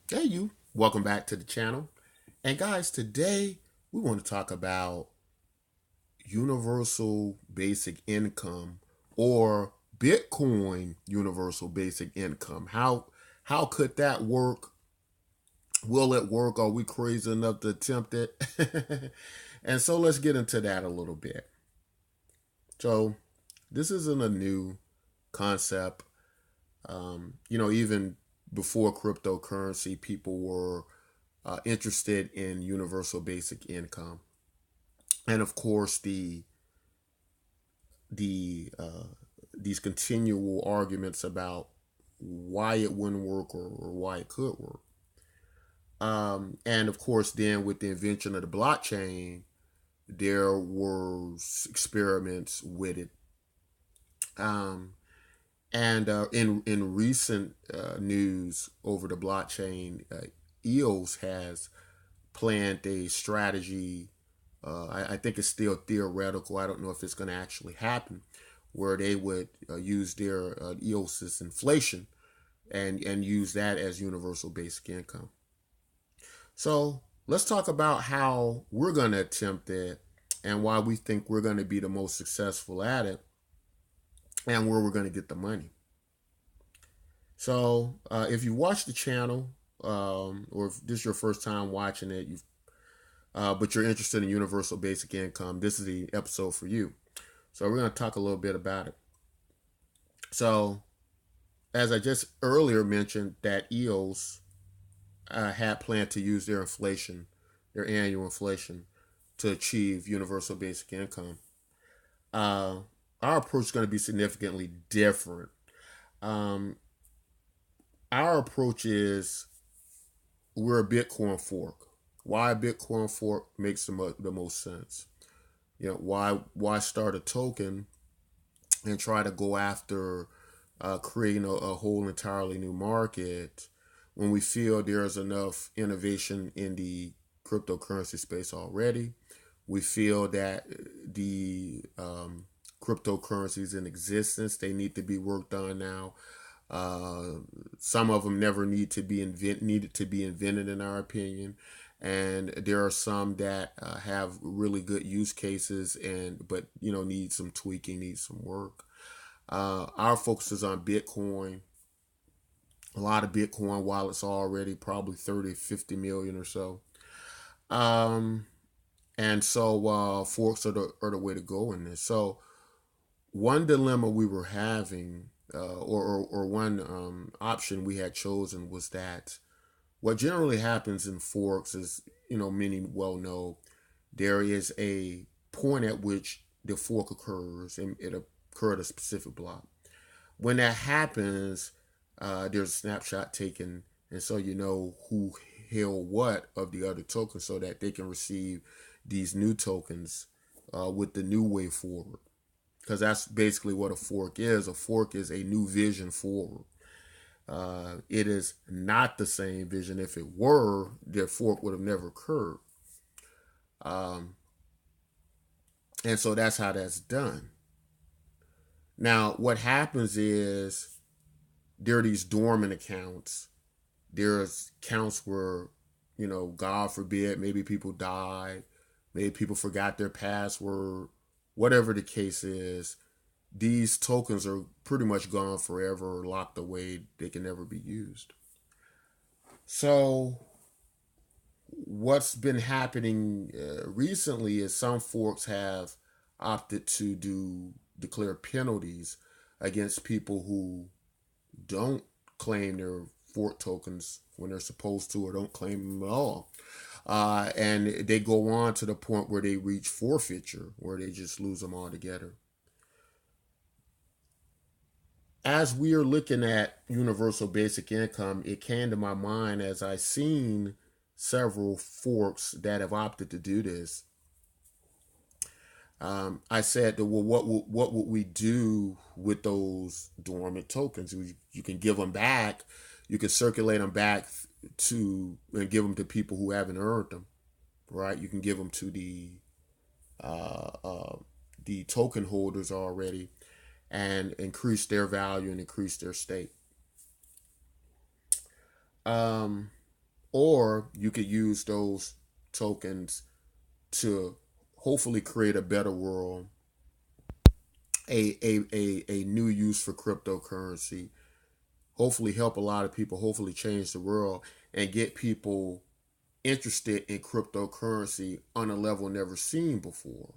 Hey, you. Welcome back to the channel. And guys, today we want to talk about universal basic income or Bitcoin universal basic income. How could that work? Will it work? Are we crazy enough to attempt it? And so let's get into that a little bit. So this isn't a new concept. Even before cryptocurrency, people were interested in universal basic income, and of course the these continual arguments about why it wouldn't work or why it could work. And of course, then with the invention of the blockchain, there were experiments with it. Um, and in recent news over the blockchain, EOS has planned a strategy. I think it's still theoretical. I don't know if it's going to actually happen, where they would use their EOSIS inflation and use that as universal basic income. So let's talk about how we're going to attempt it and why we think we're going to be the most successful at it and where we're going to get the money. So if you watch the channel, or if this is your first time watching it, but you're interested in universal basic income, this is the episode for you. So we're going to talk a little bit about it. So as I just earlier mentioned, that EOS had planned to use their annual inflation, to achieve universal basic income. Uh, our approach is going to be significantly different. Um, our approach is we're a Bitcoin fork. Why a Bitcoin fork makes the most sense? Why start a token and try to go after creating a whole entirely new market when we feel there's enough innovation in the cryptocurrency space already. We feel that the cryptocurrencies in existence, they need to be worked on now. Uh, some of them never needed to be invented, in our opinion, and there are some that have really good use cases, and but need some tweaking, need some work. Our focus is on Bitcoin. A lot of Bitcoin wallets already, probably 30, 50 million or so. Um, and so forks are the way to go in this. So one dilemma we were having, or one option we had chosen, was that what generally happens in forks is, many well know, there is a point at which the fork occurs, and it occurred at a specific block. When that happens, there's a snapshot taken, and so you know who held what of the other tokens, so that they can receive these new tokens with the new way forward. Because that's basically what a fork is. A fork is a new vision forward. It is not the same vision. If it were, their fork would have never occurred. Um, and so that's how that's done. Now, what happens is there are these dormant accounts. There's accounts where, God forbid, maybe people died, maybe people forgot their password, whatever the case is. These tokens are pretty much gone forever, or locked away. They can never be used. So, what's been happening recently is some forks have opted to declare penalties against people who don't claim their fork tokens when they're supposed to, or don't claim them at all. And they go on to the point where they reach forfeiture, where they just lose them altogether. As we are looking at universal basic income, it came to my mind as I seen several forks that have opted to do this. I said, well, what would we do with those dormant tokens? You can give them back. You can circulate them back to and give them to people who haven't earned them, right? You can give them to uh, uh, the token holders already, and increase their value and increase their stake. Um, or you could use those tokens to hopefully create a better world, a new use for cryptocurrency, hopefully help a lot of people, hopefully change the world, and get people interested in cryptocurrency on a level never seen before.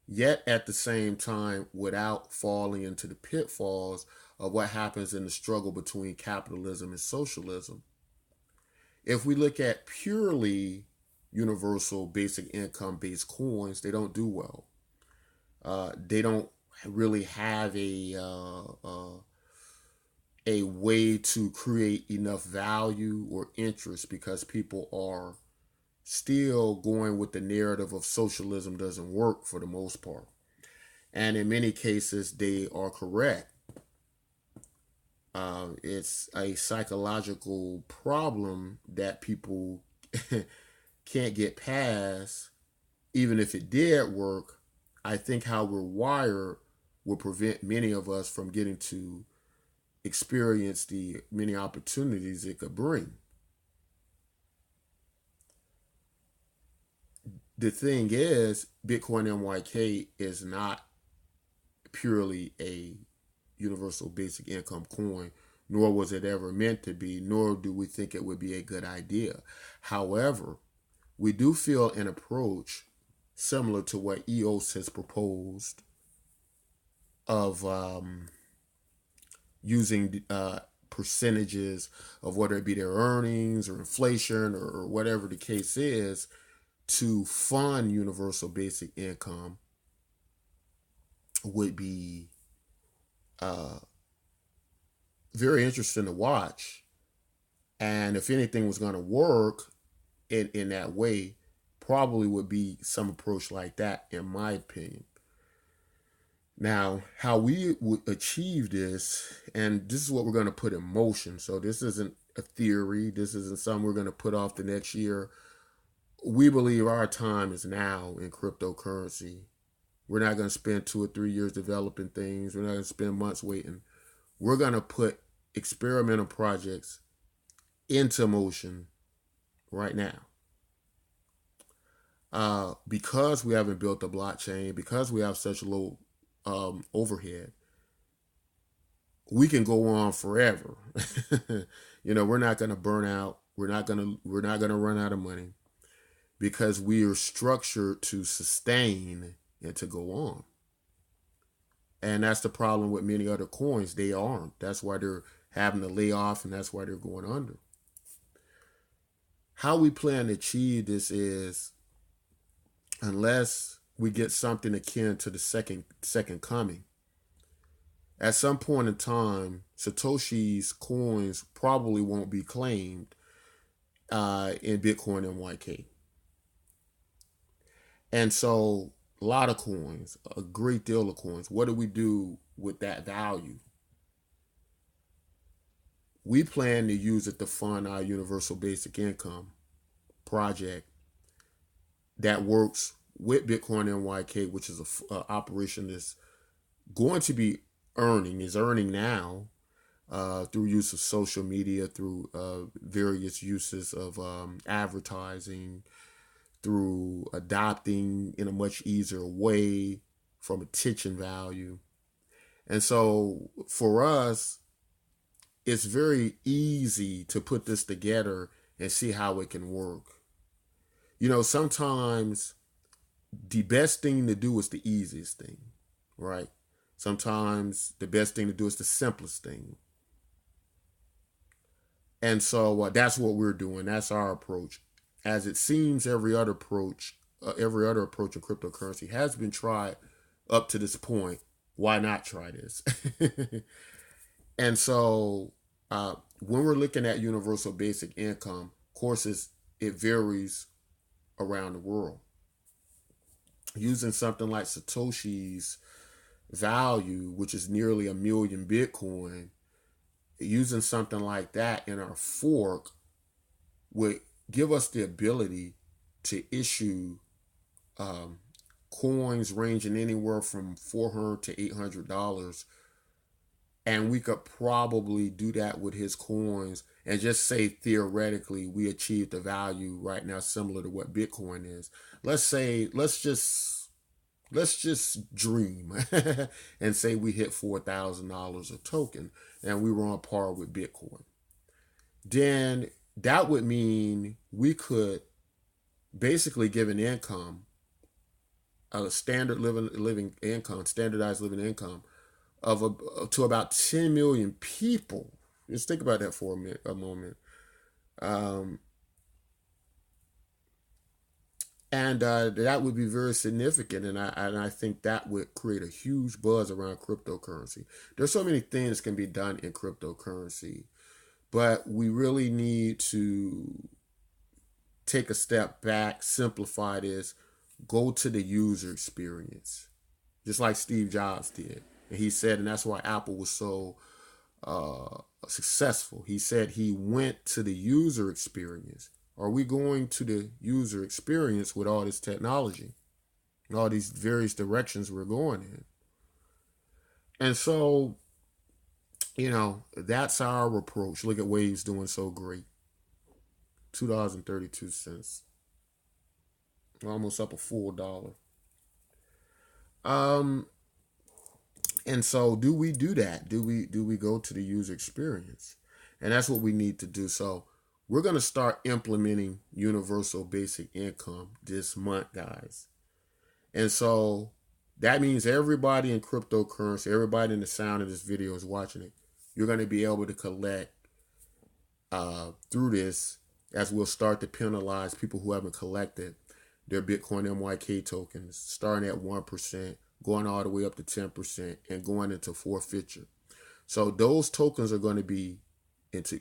Yet at the same time, without falling into the pitfalls of what happens in the struggle between capitalism and socialism. If we look at purely universal basic income based coins, they don't do well. They don't really have a way to create enough value or interest because people are still going with the narrative of socialism doesn't work for the most part. And in many cases, they are correct. It's a psychological problem that people can't get past. Even if it did work, I think how we're wired will prevent many of us from getting to experience the many opportunities it could bring. The thing is, Bitcoin MYK is not purely a universal basic income coin, nor was it ever meant to be, nor do we think it would be a good idea. However, we do feel an approach similar to what EOS has proposed of using percentages of whether it be their earnings or inflation or whatever the case is to fund universal basic income would be very interesting to watch. And if anything was going to work in that way, probably would be some approach like that, in my opinion. Now, how we would achieve this, and this is what we're going to put in motion. So this isn't a theory. This isn't something we're going to put off the next year. We believe our time is now in cryptocurrency. We're not going to spend 2 or 3 years developing things. We're not going to spend months waiting. We're going to put experimental projects into motion right now. Because we haven't built a blockchain, because we have such low overhead, we can go on forever. We're not going to burn out. We're not going to run out of money because we are structured to sustain and to go on. And that's the problem with many other coins. They aren't. That's why they're having to lay off, and that's why they're going under. How we plan to achieve this is, unless we get something akin to the second coming, at some point in time, Satoshi's coins probably won't be claimed in Bitcoin MYK. And so a lot of coins, a great deal of coins, what do we do with that value? We plan to use it to fund our universal basic income project that works with Bitcoin MYK, which is an operation that's going to be is earning now through use of social media, through various uses of advertising, through adopting in a much easier way from attention value. And so for us, it's very easy to put this together and see how it can work. Sometimes the best thing to do is the easiest thing, right? Sometimes the best thing to do is the simplest thing. And so that's what we're doing. That's our approach. As it seems, every other approach in cryptocurrency has been tried up to this point. Why not try this? And so when we're looking at universal basic income, of course, it varies around the world. Using something like Satoshi's value, which is nearly 1 million Bitcoin, using something like that in our fork would give us the ability to issue coins ranging anywhere from $400 to $800, and we could probably do that with his coins and just say theoretically we achieved a value right now similar to what Bitcoin is. Let's just dream and say we hit $4,000 a token and we were on par with Bitcoin. Then that would mean we could basically give an income, a standardized living income to about 10 million people. Just think about that for a moment. And that would be very significant, and I think that would create a huge buzz around cryptocurrency. There's so many things can be done in cryptocurrency, but we really need to take a step back, simplify this, go to the user experience, just like Steve Jobs did. And he said, and that's why Apple was so successful. He said he went to the user experience. Are we going to the user experience with all this technology, all these various directions we're going in? And so, that's our approach. Look at Waves doing so great. $2.32. Almost up a full dollar. And so do we do that? Do we go to the user experience? And that's what we need to do. So we're going to start implementing universal basic income this month, guys. And so that means everybody in cryptocurrency, everybody in the sound of this video is watching it. You're going to be able to collect through this, as we'll start to penalize people who haven't collected their Bitcoin MYK tokens, starting at 1%, going all the way up to 10%, and going into forfeiture. So those tokens are going to be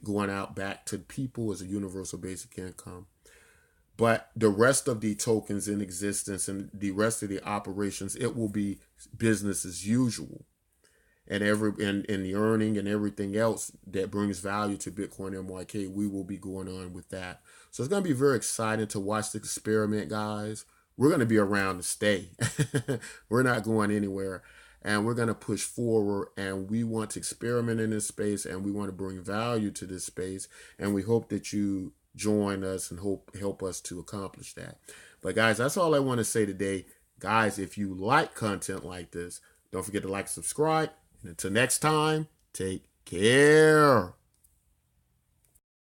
going out back to people as a universal basic income. But the rest of the tokens in existence and the rest of the operations, it will be business as usual. And the earning and everything else that brings value to Bitcoin MYK, we will be going on with that. So it's going to be very exciting to watch the experiment, guys. We're going to be around to stay. We're not going anywhere. And we're going to push forward, and we want to experiment in this space, and we want to bring value to this space. And we hope that you join us and help us to accomplish that. But guys, that's all I want to say today. Guys, if you like content like this, don't forget to like and subscribe. And until next time, take care.